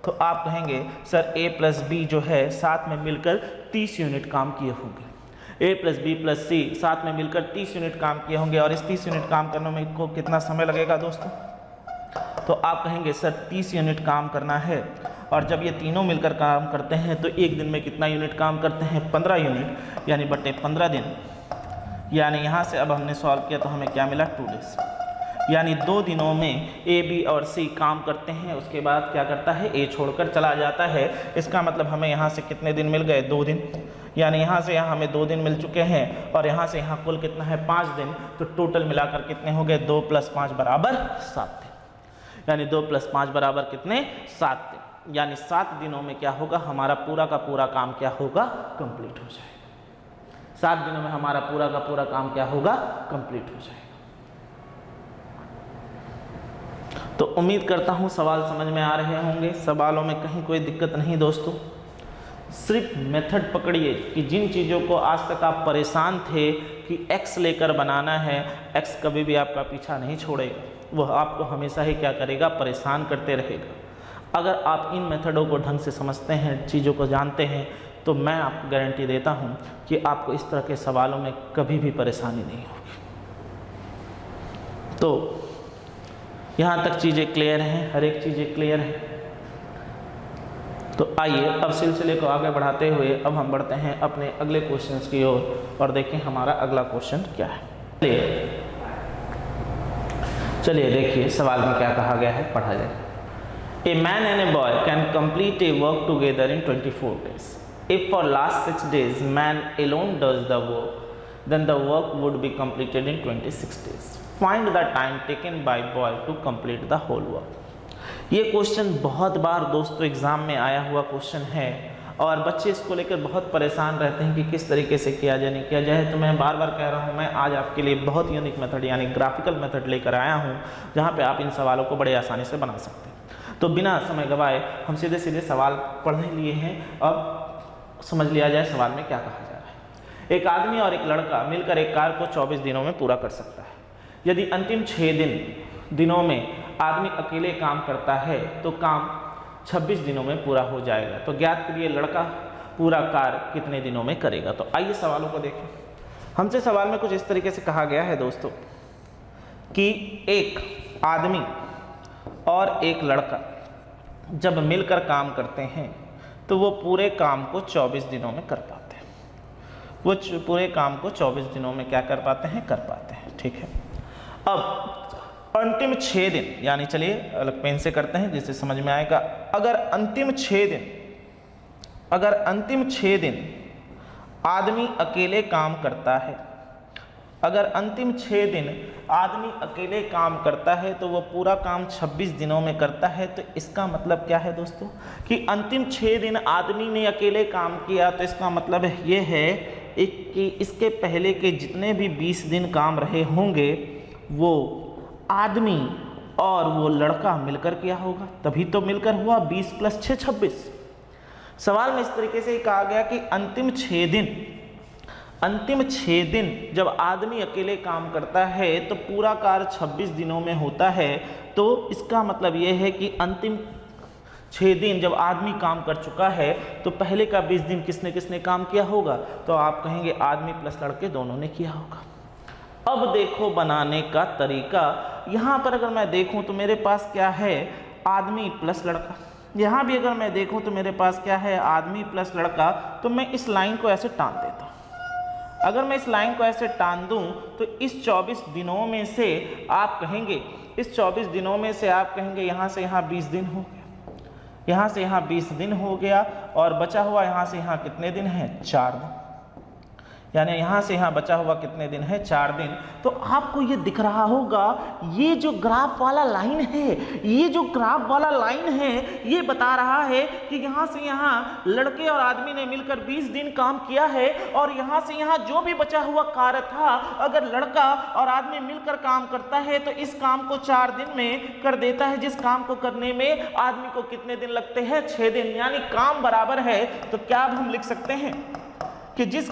तो आप कहेंगे सर ए प्लस बी जो है साथ में मिलकर 30 यूनिट काम किए होंगे। ए प्लस बी प्लस सी साथ में मिलकर 30 यूनिट काम किए होंगे, और इस 30 यूनिट काम करने में को कितना समय लगेगा दोस्तों? तो आप कहेंगे सर 30 यूनिट काम करना है, और जब ये तीनों मिलकर काम करते हैं तो एक दिन में कितना यूनिट काम करते हैं? 15 यूनिट, यानी बटे 15 दिन। यानी यहाँ से अब हमने सॉल्व किया तो हमें क्या मिला? 2 डेज। यानी 2 दिनों में ए बी और सी काम करते हैं, उसके बाद क्या करता है? ए छोड़कर चला जाता है। इसका मतलब हमें यहाँ से कितने दिन मिल गए? 2 दिन। यानी यहाँ से यहाँ हमें 2 दिन मिल चुके हैं, और यहाँ से यहाँ कुल कितना है? 5 दिन। तो टोटल मिलाकर कितने हो गए? 2 + 5 = 7 दिन। यानी 2 + 5 बराबर कितने? 7 दिन। यानी 7 दिनों में क्या होगा? हमारा पूरा का पूरा काम क्या होगा? कंप्लीट हो जाएगा। 7 दिनों में हमारा पूरा का पूरा काम क्या होगा? कंप्लीट हो जाएगा। तो उम्मीद करता हूँ सवाल समझ में आ रहे होंगे, सवालों में कहीं कोई दिक्कत नहीं दोस्तों। सिर्फ मेथड पकड़िए कि जिन चीज़ों को आज तक आप परेशान थे कि x लेकर बनाना है, x कभी भी आपका पीछा नहीं छोड़ेगा, वह आपको हमेशा ही क्या करेगा? परेशान करते रहेगा। अगर आप इन मेथडों को ढंग से समझते हैं, चीज़ों को जानते हैं, तो मैं आपको गारंटी देता हूँ कि आपको इस तरह के सवालों में कभी भी परेशानी नहीं होगी। तो यहाँ तक चीज़ें क्लियर हैं, हर एक चीज़ें क्लियर है। तो आइए अब सिलसिले को आगे बढ़ाते हुए अब हम बढ़ते हैं अपने अगले क्वेश्चंस की ओर, और देखें हमारा अगला क्वेश्चन क्या है। चलिए देखिए सवाल में क्या कहा गया है, पढ़ा जाए। A man and a boy can complete A work together in 24 days. If for last 6 days man alone does the work, then the work would be completed in 26 days. Find the time taken by boy to complete the whole work. ये क्वेश्चन बहुत बार दोस्तों एग्ज़ाम में आया हुआ क्वेश्चन है, और बच्चे इसको लेकर बहुत परेशान रहते हैं कि किस तरीके से किया जाए, नहीं किया जाए। तो मैं बार बार कह रहा हूँ, मैं आज आपके लिए बहुत यूनिक मेथड यानी ग्राफिकल मेथड लेकर आया हूँ, जहाँ पे आप इन सवालों को बड़े आसानी से बना सकते हैं। तो बिना समय गवाए हम सीधे सीधे सवाल पढ़ने लिए हैं। अब समझ लिया जाए सवाल में क्या कहा जा रहा है। एक आदमी और एक लड़का मिलकर एक कार को 24 दिनों में पूरा कर सकता है। यदि अंतिम 6 दिनों में आदमी अकेले काम करता है तो काम 26 दिनों में पूरा हो जाएगा। तो ज्ञात करिए लड़का पूरा कार्य कितने दिनों में करेगा। तो आइए सवालों को देखें। हमसे सवाल में कुछ इस तरीके से कहा गया है दोस्तों कि एक आदमी और एक लड़का जब मिलकर काम करते हैं तो वो पूरे काम को 24 दिनों में कर पाते हैं। वो पूरे काम को 24 दिनों में क्या कर पाते हैं? कर पाते हैं। ठीक है। अब अंतिम 6 दिन, यानी चलिए अलग पेन से करते हैं जिससे समझ में आएगा। अगर अंतिम 6 दिन आदमी अकेले काम करता है, अगर अंतिम 6 दिन आदमी अकेले काम करता है तो वो पूरा काम 26 दिनों में करता है। तो इसका मतलब क्या है दोस्तों कि अंतिम 6 दिन आदमी ने अकेले काम किया, तो इसका मतलब ये है कि इसके पहले के जितने भी 20 दिन काम रहे होंगे वो आदमी और वो लड़का मिलकर किया होगा, तभी तो मिलकर हुआ 20 + 6 26। सवाल में इस तरीके से ही कहा गया कि अंतिम 6 दिन जब आदमी अकेले काम करता है तो पूरा कार्य 26 दिनों में होता है। तो इसका मतलब ये है कि अंतिम 6 दिन जब आदमी काम कर चुका है तो पहले का 20 दिन किसने किसने काम किया होगा? तो आप कहेंगे आदमी प्लस लड़के दोनों ने किया होगा। अब देखो बनाने का तरीका। यहाँ पर अगर मैं देखूँ तो मेरे पास क्या है, आदमी प्लस लड़का। यहाँ भी अगर मैं देखूँ तो मेरे पास क्या है, आदमी प्लस लड़का। तो मैं इस लाइन को ऐसे टान देता हूँ। अगर मैं इस लाइन को ऐसे टान दूं तो इस 24 दिनों में से आप कहेंगे, इस 24 दिनों में से आप कहेंगे यहाँ से यहाँ 20 दिन हो गया, यहाँ से यहाँ 20 दिन हो गया, और बचा हुआ यहाँ से यहाँ कितने दिन हैं, 4 दिन। यानी यहाँ से यहाँ बचा हुआ कितने दिन है, 4 दिन। तो आपको ये दिख रहा होगा, ये जो ग्राफ वाला लाइन है, ये जो ग्राफ वाला लाइन है, ये बता रहा है कि यहाँ से यहाँ लड़के और आदमी ने मिलकर 20 दिन काम किया है, और यहाँ से यहाँ जो भी बचा हुआ कार्य था, अगर लड़का और आदमी मिलकर काम करता है तो इस काम को 4 दिन में कर देता है, जिस काम को करने में आदमी को कितने दिन लगते हैं, 6 दिन। यानी काम बराबर है। तो क्या अब हम लिख सकते हैं कि जिस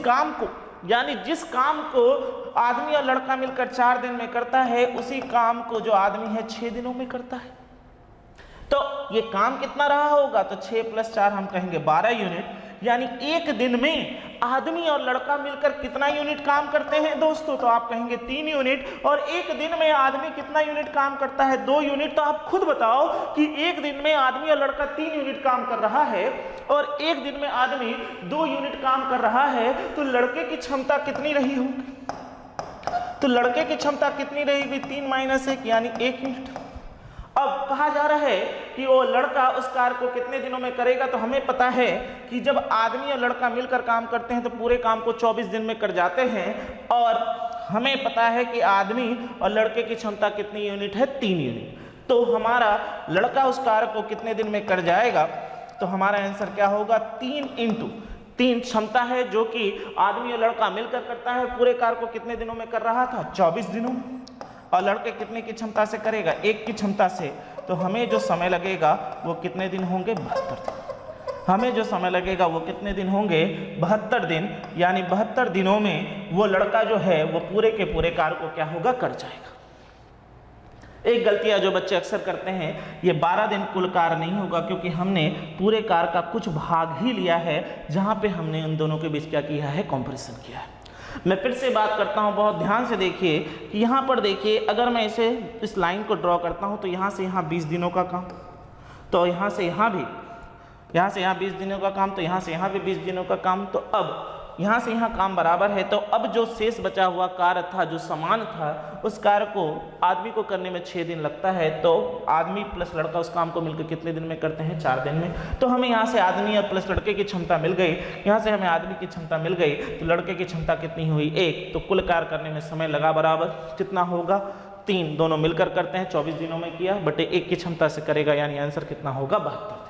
काम को आदमी और लड़का मिलकर 4 दिन में करता है, उसी काम को जो आदमी है 6 दिनों में करता है। तो ये काम कितना रहा होगा, तो 6 + 4 हम कहेंगे 12 यूनिट। यानी एक दिन में आदमी और लड़का मिलकर कितना यूनिट काम करते हैं दोस्तों, तो आप कहेंगे 3 यूनिट। और एक दिन में आदमी कितना यूनिट काम करता है, 2 यूनिट। तो आप खुद बताओ कि एक दिन में आदमी और लड़का 3 यूनिट काम कर रहा है और एक दिन में आदमी 2 यूनिट काम कर रहा है, तो लड़के की क्षमता कितनी रही होगी, तो लड़के की क्षमता कितनी रहेगी, 3 - 1 यानी 1 यूनिट। अब कहा जा रहा है कि वो लड़का उस कार्य को कितने दिनों में करेगा, तो हमें पता है कि जब आदमी और लड़का मिलकर काम करते हैं तो पूरे काम को 24 दिन में कर जाते हैं, और हमें पता है कि आदमी और लड़के की क्षमता कितनी यूनिट है, 3 यूनिट। तो हमारा लड़का उस कार्य को कितने दिन में कर जाएगा, तो हमारा आंसर क्या होगा, 3 × 3 क्षमता है जो कि आदमी और लड़का मिलकर करता है। पूरे कार्य को कितने दिनों में कर रहा था, 24 दिनों में। और लड़के कितने की क्षमता से करेगा, 1 की क्षमता से। तो हमें जो समय लगेगा वो कितने दिन होंगे, 72 दिन। हमें जो समय लगेगा वो कितने दिन होंगे, 72 दिन। यानी 72 दिनों में वो लड़का जो है वो पूरे के पूरे कार्य को क्या होगा, कर जाएगा। एक गलतियां जो बच्चे अक्सर करते हैं, ये 12 दिन कुल कार्य नहीं होगा, क्योंकि हमने पूरे कार्य का कुछ भाग ही लिया है, जहां पे हमने उन दोनों के बीच क्या किया है, कंपैरिजन किया है। मैं फिर से बात करता हूं, बहुत ध्यान से देखिए कि यहाँ पर देखिए, अगर मैं इस लाइन को ड्रॉ करता हूं तो यहाँ से यहाँ 20 दिनों का काम, तो यहाँ से यहाँ 20 दिनों का काम, तो यहाँ से यहाँ भी 20 दिनों का काम। तो अब यहाँ से यहाँ काम बराबर है, तो अब जो शेष बचा हुआ कार्य था, जो समान था, उस कार्य को आदमी को करने में 6 दिन लगता है, तो आदमी प्लस लड़का उस काम को मिलकर कितने दिन में करते हैं, 4 दिन में। तो हमें यहाँ से आदमी और प्लस लड़के की क्षमता मिल गई, यहाँ से हमें आदमी की क्षमता मिल गई, तो लड़के की क्षमता कितनी हुई, 1। तो कुल कार्य करने में समय लगा बराबर कितना होगा, 3। दोनों मिलकर करते हैं, 24 दिनों में किया, बटे 1 की क्षमता से करेगा, यानी आंसर कितना होगा, 72।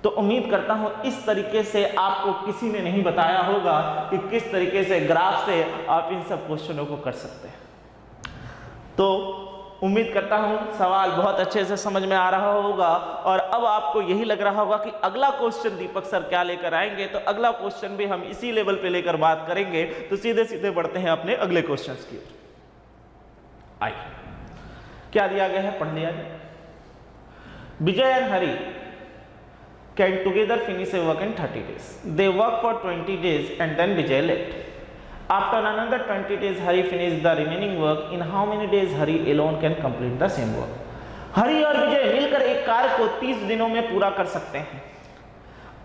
तो उम्मीद करता हूं इस तरीके से आपको किसी ने नहीं बताया होगा कि किस तरीके से ग्राफ से आप इन सब क्वेश्चनों को कर सकते हैं। तो उम्मीद करता हूं सवाल बहुत अच्छे से समझ में आ रहा होगा, और अब आपको यही लग रहा होगा कि अगला क्वेश्चन दीपक सर क्या लेकर आएंगे। तो अगला क्वेश्चन भी हम इसी लेवल पे लेकर बात करेंगे। तो सीधे सीधे बढ़ते हैं अपने अगले क्वेश्चन की ओर। आइए, क्या दिया गया है, पढ़ लिया जाए। Vijay and Hari can together finish a work in 30 days. They work for 20 days and then Vijay left. After another 20 days, Hari finished the remaining work. In how many days Hari alone can complete the same work? हरी और विजय मिलकर एक कार्य को 30 दिनों में पूरा कर सकते हैं।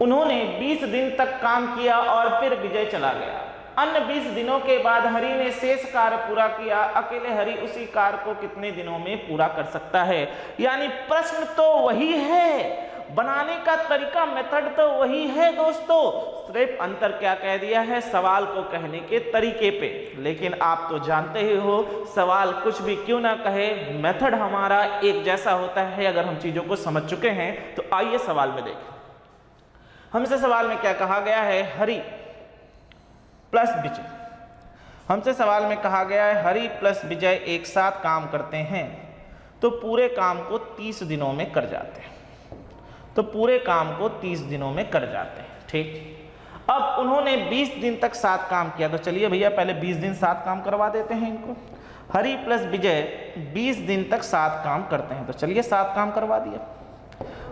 उन्होंने 20 दिन तक काम किया और फिर विजय चला गया। अन्य 20 दिनों के बाद हरि ने शेष कार्य पूरा किया। अकेले हरि उसी कार्य को कितने दिनों में पूरा कर सकता है। यानी प्रश्न तो वही है, बनाने का तरीका, मेथड तो वही है दोस्तों, सिर्फ अंतर क्या कह दिया है, सवाल को कहने के तरीके पे। लेकिन आप तो जानते ही हो, सवाल कुछ भी क्यों ना कहे, मेथड हमारा एक जैसा होता है अगर हम चीजों को समझ चुके हैं। तो आइए सवाल में देखें। हमसे सवाल में क्या कहा गया है, हरि प्लस विजय। हमसे सवाल में कहा गया है हरि प्लस विजय एक साथ काम करते हैं तो पूरे काम को 30 दिनों में कर जाते हैं। तो पूरे काम को 30 दिनों में कर जाते हैं, ठीक। अब उन्होंने 20 दिन तक साथ काम किया, तो चलिए भैया पहले 20 दिन साथ काम करवा देते हैं इनको। हरि प्लस विजय 20 दिन तक साथ काम करते हैं, तो चलिए साथ काम करवा दिया।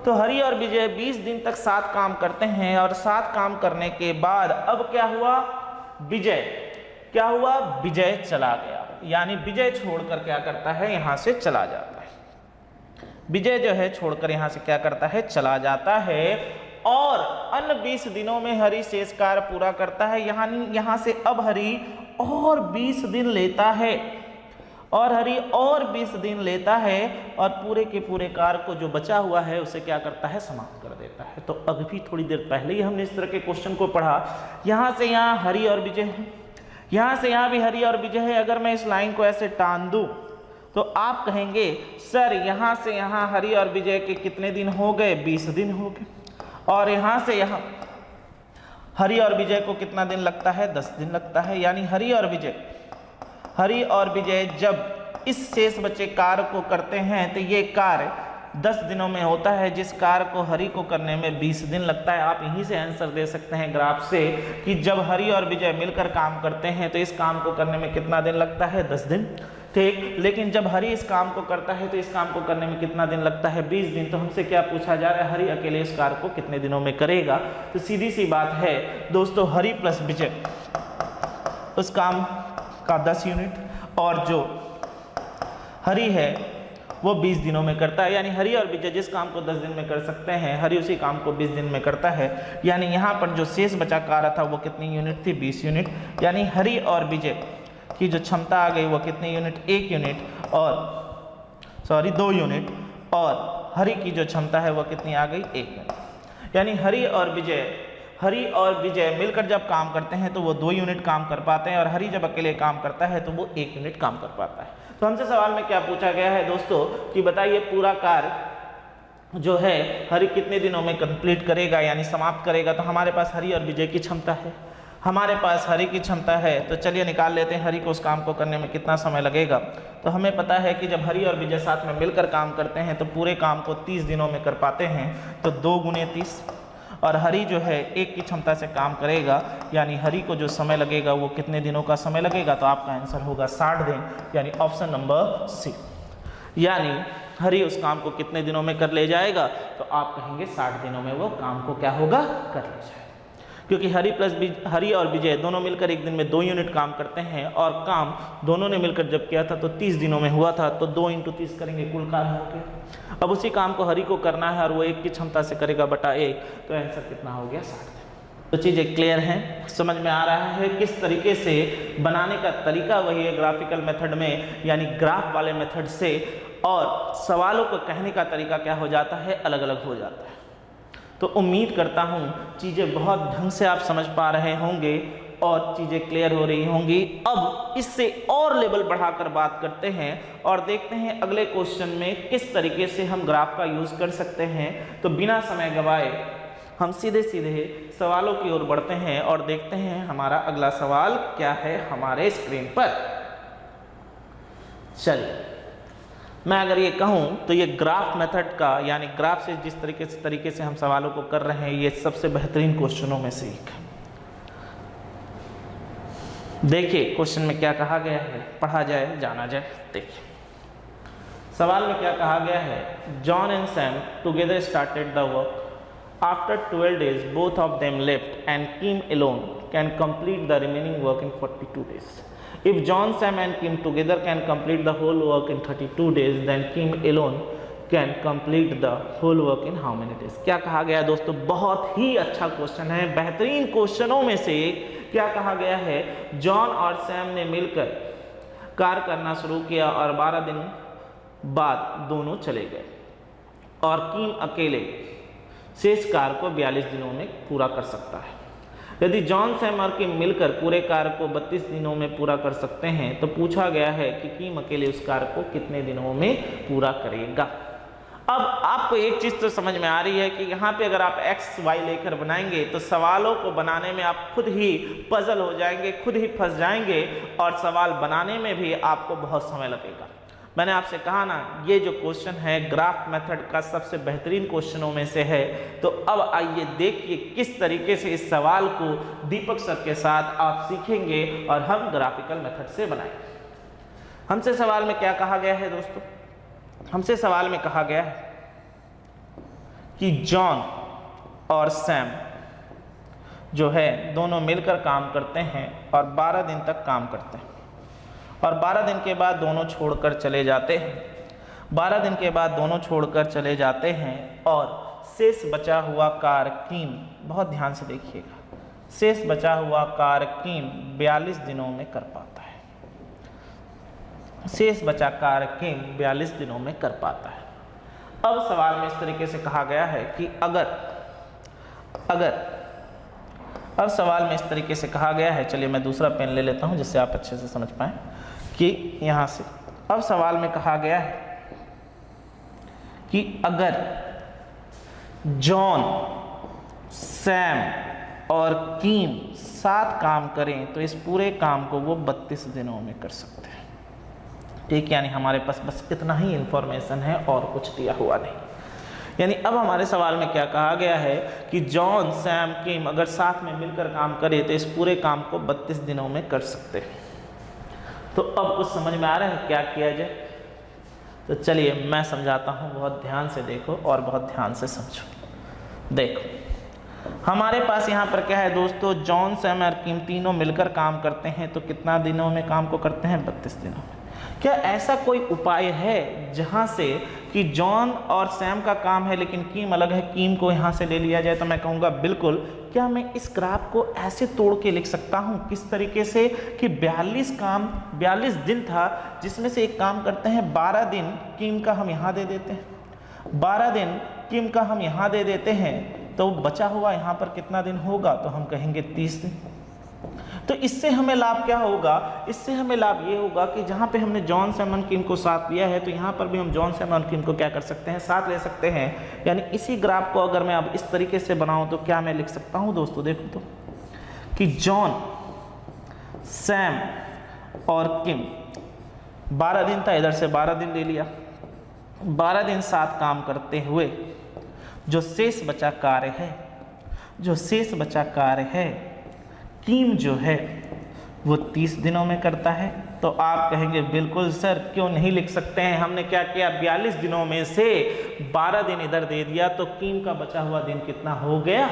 तो हरि और विजय 20 दिन तक साथ काम करते हैं, और साथ काम करने के बाद अब क्या हुआ, विजय चला गया। यानी विजय छोड़कर क्या करता है, यहां से चला जाता है। विजय जो है छोड़कर यहां से क्या करता है, चला जाता है और अन्य 20 दिनों में हरि शेष कार्य पूरा करता है। यहां से अब हरि और 20 दिन लेता है और हरि और 20 दिन लेता है और पूरे के पूरे कार्य को जो बचा हुआ है उसे क्या करता है, समाप्त कर देता है। तो अभी थोड़ी देर पहले ही हमने इस तरह के क्वेश्चन को पढ़ा। यहां से यहां हरि और विजय है, यहां से यहां भी हरि और विजय है। अगर मैं इस लाइन को ऐसे टान दूं तो आप कहेंगे सर यहां से यहां हरि और विजय के कितने दिन हो गए, 20 दिन हो गए। और यहां से यहां हरि और विजय को कितना दिन लगता है, 10 दिन लगता है। यानी हरि और विजय जब इस शेष बचे कार्य को करते हैं तो ये कार्य 10 दिनों में होता है, जिस कार्य को हरि को करने में 20 दिन लगता है। आप यहीं से आंसर दे सकते हैं ग्राफ से कि जब हरि और विजय मिलकर काम करते हैं तो इस काम को करने में कितना दिन लगता है, 10 दिन। ठीक, लेकिन जब हरि इस काम को करता है तो इस काम को करने में कितना दिन लगता है, 20 दिन। तो हमसे क्या पूछा जा रहा है, हरि अकेले इस कार्य को कितने दिनों में करेगा। तो सीधी सी बात है दोस्तों, हरि प्लस विजय उस काम का 10 यूनिट और जो हरि है वो 20 दिनों में करता है। यानी हरि और विजय जिस काम को 10 दिन में कर सकते हैं, हरि उसी काम को 20 दिन में करता है। यानी यहाँ पर जो शेष बचा कार्य था वो कितनी यूनिट थी, 20 यूनिट। यानी हरि और विजय की जो क्षमता आ गई वो कितनी यूनिट, 1 यूनिट और 2 यूनिट। और हरि की जो क्षमता है वो कितनी आ गई, 1 यूनिट। यानी हरि और विजय मिलकर जब काम करते हैं तो वो 2 यूनिट काम कर पाते हैं और हरि जब अकेले काम करता है तो वो 1 यूनिट काम कर पाता है। तो हमसे सवाल में क्या पूछा गया है दोस्तों कि बताइए पूरा कार्य जो है हरि कितने दिनों में कंप्लीट करेगा, यानी समाप्त करेगा। तो हमारे पास हरि और विजय की क्षमता है, हमारे पास हरि की क्षमता है। तो चलिए निकाल लेते हैं हरि को उस काम को करने में कितना समय लगेगा। तो हमें पता है कि जब हरि और विजय साथ में मिलकर काम करते हैं तो पूरे काम को 30 दिनों में कर पाते हैं। तो 2 गुने 30 और हरि जो है 1 की क्षमता से काम करेगा, यानी हरि को जो समय लगेगा वो कितने दिनों का समय लगेगा। तो आपका आंसर होगा 60 दिन, यानी ऑप्शन नंबर सी। यानी हरि उस काम को कितने दिनों में कर ले जाएगा, तो आप कहेंगे 60 दिनों में वो काम को क्या होगा, कर ले जाएगा। क्योंकि हरि और विजय दोनों मिलकर एक दिन में 2 यूनिट काम करते हैं और काम दोनों ने मिलकर जब किया था तो 30 दिनों में हुआ था। तो 2 × 30 करेंगे, कुल कार्य हो गया। अब उसी काम को हरि को करना है और वो 1 की क्षमता से करेगा बटा 1, तो आंसर कितना हो गया, 60। तो चीज़ें क्लियर हैं, समझ में आ रहा है किस तरीके से बनाने का तरीका वही है ग्राफिकल मेथड में, यानी ग्राफ वाले मेथड से। और सवालों को कहने का तरीका क्या हो जाता है, अलग अलग हो जाता है। तो उम्मीद करता हूँ चीज़ें बहुत ढंग से आप समझ पा रहे होंगे और चीज़ें क्लियर हो रही होंगी। अब इससे और लेवल बढ़ाकर बात करते हैं और देखते हैं अगले क्वेश्चन में किस तरीके से हम ग्राफ का यूज़ कर सकते हैं। तो बिना समय गवाए हम सीधे सवालों की ओर बढ़ते हैं और देखते हैं हमारा अगला सवाल क्या है हमारे स्क्रीन पर। चलिए, मैं अगर ये कहूँ तो ये ग्राफ मेथड का, यानी ग्राफ से जिस तरीके से हम सवालों को कर रहे हैं, ये सबसे बेहतरीन क्वेश्चनों में से एक है। देखिए क्वेश्चन में क्या कहा गया है, पढ़ा जाए जाना जाए। देखिए सवाल में क्या कहा गया है, John and Sam together started the work. After 12 days both of them left and Kim alone can complete the remaining work in 42 days. If John, Sam and Kim together can complete the whole work in 32 days, then Kim alone can complete the whole work in how many days? क्या कहा गया दोस्तों, बहुत ही अच्छा क्वेश्चन है, बेहतरीन क्वेश्चनों में से एक। क्या कहा गया है, जॉन और सैम ने मिलकर कार्य करना शुरू किया और 12 दिन बाद दोनों चले गए और किम अकेले शेष कार्य को 42 दिनों में पूरा कर सकता है। यदि जॉन, सैम और किम मिलकर पूरे कार्य को 32 दिनों में पूरा कर सकते हैं तो पूछा गया है कि किम अकेले उस कार्य को कितने दिनों में पूरा करेगा। अब आपको एक चीज़ तो समझ में आ रही है कि यहाँ पे अगर आप x y लेकर बनाएंगे तो सवालों को बनाने में आप खुद ही पजल हो जाएंगे, खुद ही फंस जाएंगे और सवाल बनाने में भी आपको बहुत समय लगेगा। मैंने आपसे कहा ना, ये जो क्वेश्चन है ग्राफ मेथड का सबसे बेहतरीन क्वेश्चनों में से है। तो अब आइए देखिए किस तरीके से इस सवाल को दीपक सर के साथ आप सीखेंगे और हम ग्राफिकल मेथड से बनाएंगे। हमसे सवाल में क्या कहा गया है दोस्तों, हमसे सवाल में कहा गया है कि जॉन और सैम जो है दोनों मिलकर काम करते हैं और 12 दिन तक काम करते हैं और 12 दिन के बाद दोनों छोड़कर चले जाते हैं। 12 दिन के बाद दोनों छोड़कर चले जाते हैं और शेष बचा हुआ कारकीम, बहुत ध्यान से देखिएगा, शेष बचा हुआ कारकीम 42 दिनों में कर पाता है। शेष बचा कारकीम 42 दिनों में कर पाता है। अब सवाल में इस तरीके से कहा गया है कि अब सवाल में इस तरीके से कहा गया है, चलिए मैं दूसरा पेन ले लेता हूं जिससे आप अच्छे से समझ पाएं कि यहां से अब सवाल में कहा गया है कि अगर जॉन, सैम और कीम साथ काम करें तो इस पूरे काम को वो 32 दिनों में कर सकते हैं। ठीक, यानी हमारे पास बस इतना ही इंफॉर्मेशन है और कुछ दिया हुआ नहीं। यानी अब हमारे सवाल में क्या कहा गया है कि जॉन, सैम, किम अगर साथ में मिलकर काम करे तो इस पूरे काम को 32 दिनों में कर सकते हैं। तो अब कुछ समझ में आ रहा है क्या किया जाए? तो चलिए मैं समझाता हूँ, बहुत ध्यान से देखो और बहुत ध्यान से समझो। देखो हमारे पास यहाँ पर क्या है दोस्तों, जॉन, सैम और किम तीनों मिलकर काम करते हैं तो कितना दिनों में काम को करते हैं? 32 दिनों में। क्या ऐसा कोई उपाय है जहाँ से कि जॉन और सैम का काम है लेकिन कीम अलग है, कीम को यहाँ से ले लिया जाए? तो मैं कहूँगा बिल्कुल। क्या मैं इस ग्राफ को ऐसे तोड़ के लिख सकता हूँ किस तरीके से कि 42 दिन था जिसमें से एक काम करते हैं 12 दिन कीम का हम यहाँ दे देते हैं, 12 दिन कीम का हम यहाँ दे देते हैं, तो बचा हुआ यहाँ पर कितना दिन होगा? तो हम कहेंगे 30 दिन। तो इससे हमें लाभ क्या होगा? इससे हमें लाभ ये होगा कि जहाँ पे हमने जॉन, सैम और किम को साथ लिया है तो यहाँ पर भी हम जॉन, सैम और किम को क्या कर सकते हैं? साथ ले सकते हैं। यानी इसी ग्राफ को अगर मैं अब इस तरीके से बनाऊं तो क्या मैं लिख सकता हूँ दोस्तों? देखो तो कि जॉन, सैम और किम 12 दिन था, इधर से 12 दिन ले लिया, 12 दिन साथ काम करते हुए जो शेष बचा कार्य है कीम जो है वो 30 दिनों में करता है। तो आप कहेंगे बिल्कुल सर, क्यों नहीं लिख सकते हैं? हमने क्या किया, 42 दिनों में से 12 दिन इधर दे दिया तो कीम का बचा हुआ दिन कितना हो गया?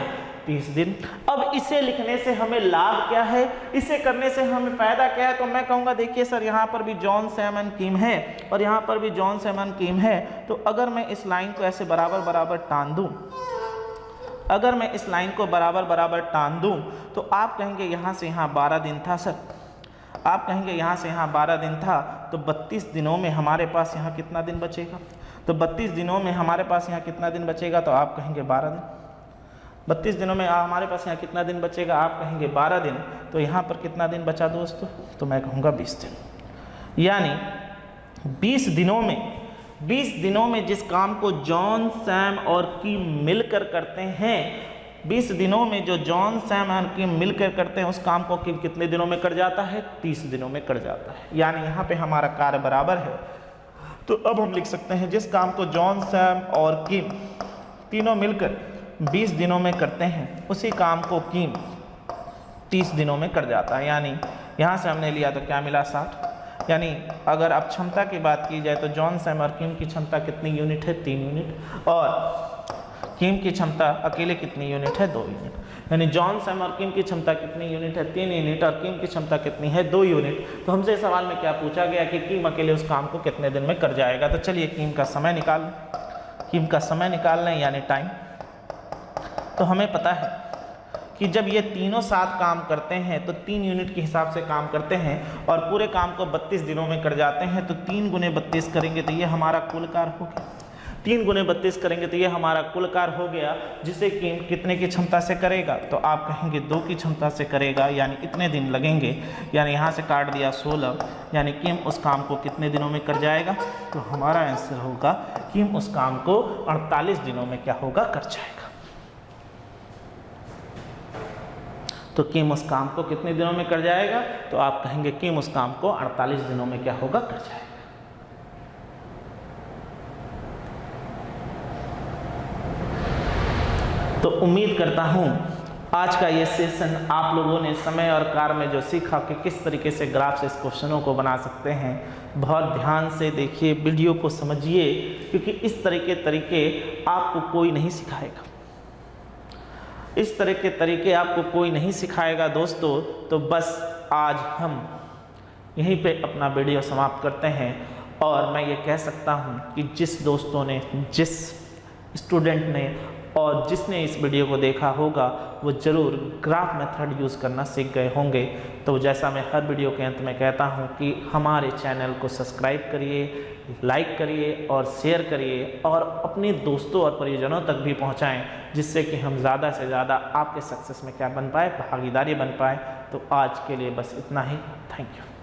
30 दिन। अब इसे लिखने से हमें लाभ क्या है, इसे करने से हमें फायदा क्या है? तो मैं कहूँगा देखिए सर, यहाँ पर भी जॉन, सैम एंड किम है और यहाँ पर भी जॉन, सैम एंड किम है। तो अगर मैं इस लाइन को ऐसे बराबर बराबर टान दूँ, अगर मैं इस लाइन को बराबर बराबर टान दूं तो आप कहेंगे यहाँ से यहाँ 12 दिन था सर, आप कहेंगे यहाँ से यहाँ 12 दिन था तो 32 दिनों में हमारे पास यहाँ कितना दिन बचेगा? तो 32 दिनों में हमारे पास यहाँ कितना दिन बचेगा? तो आप कहेंगे 12 दिन। 32 दिनों में हमारे पास यहाँ कितना दिन बचेगा? आप कहेंगे 12 दिन। तो यहाँ पर कितना दिन बचा दोस्तों? तो मैं कहूँगा 20 दिन। यानी 20 दिनों में जिस काम को जॉन, सैम और किम मिलकर करते हैं, 20 दिनों में जो जॉन, सैम और किम मिलकर करते हैं उस काम को किम कितने दिनों में कर जाता है? 30 दिनों में कर जाता है। यानी यहाँ पे हमारा कार्य बराबर है। तो अब हम लिख सकते हैं जिस काम को जॉन, सैम और किम तीनों मिलकर 20 दिनों में करते हैं उसी काम को किम 30 दिनों में कर जाता है। यानी यहाँ से हमने लिया तो क्या मिला? 60। यानी अगर अब क्षमता की बात की जाए तो जॉन, सैम और किम की क्षमता कितनी यूनिट है? 3 यूनिट। और किम की क्षमता अकेले कितनी यूनिट है? 2 यूनिट। यानी जॉन, सैम और किम की क्षमता कितनी यूनिट है? 3 यूनिट। और किम की क्षमता कितनी है? 2 यूनिट। तो हमसे सवाल में क्या पूछा गया कि किम अकेले उस काम को कितने दिन में कर जाएगा? तो चलिए किम का समय निकाल लें, किम का समय निकाल लें यानी टाइम। तो हमें पता है कि जब ये तीनों साथ काम करते हैं तो 3 यूनिट के हिसाब से काम करते हैं और पूरे काम को 32 दिनों में कर जाते हैं। तो 3 गुने 32 करेंगे तो ये हमारा कुल कार्य हो गया। 3 गुने 32 करेंगे तो ये हमारा कुल कार्य हो गया, जिसे किम कितने की क्षमता से करेगा? तो आप कहेंगे 2 की क्षमता से करेगा, यानी इतने दिन लगेंगे। यानी यहाँ से काट दिया 16, यानी किम उस काम को कितने दिनों में कर जाएगा? तो हमारा आंसर होगा किम उस काम को 48 दिनों में क्या होगा? कर जाएगा। तो किम उस काम को कितने दिनों में कर जाएगा? तो आप कहेंगे किम उस काम को 48 दिनों में क्या होगा? कर जाएगा। तो उम्मीद करता हूं आज का ये सेशन आप लोगों ने समय और कार्य में जो सीखा कि किस तरीके से ग्राफ से इस क्वेश्चनों को बना सकते हैं, बहुत ध्यान से देखिए, वीडियो को समझिए, क्योंकि इस तरह के तरीके आपको कोई नहीं सिखाएगा। इस तरह के तरीके आपको कोई नहीं सिखाएगा दोस्तों। तो बस आज हम यहीं पे अपना वीडियो समाप्त करते हैं। और मैं ये कह सकता हूँ कि जिस दोस्तों ने, जिस स्टूडेंट ने और जिसने इस वीडियो को देखा होगा वो ज़रूर ग्राफ मेथड यूज़ करना सीख गए होंगे। तो जैसा मैं हर वीडियो के अंत में कहता हूँ कि हमारे चैनल को सब्सक्राइब करिए, लाइक करिए और शेयर करिए और अपने दोस्तों और परिजनों तक भी पहुँचाएँ, जिससे कि हम ज़्यादा से ज़्यादा आपके सक्सेस में क्या बन पाए, भागीदारी बन पाए। तो आज के लिए बस इतना ही। Thank you.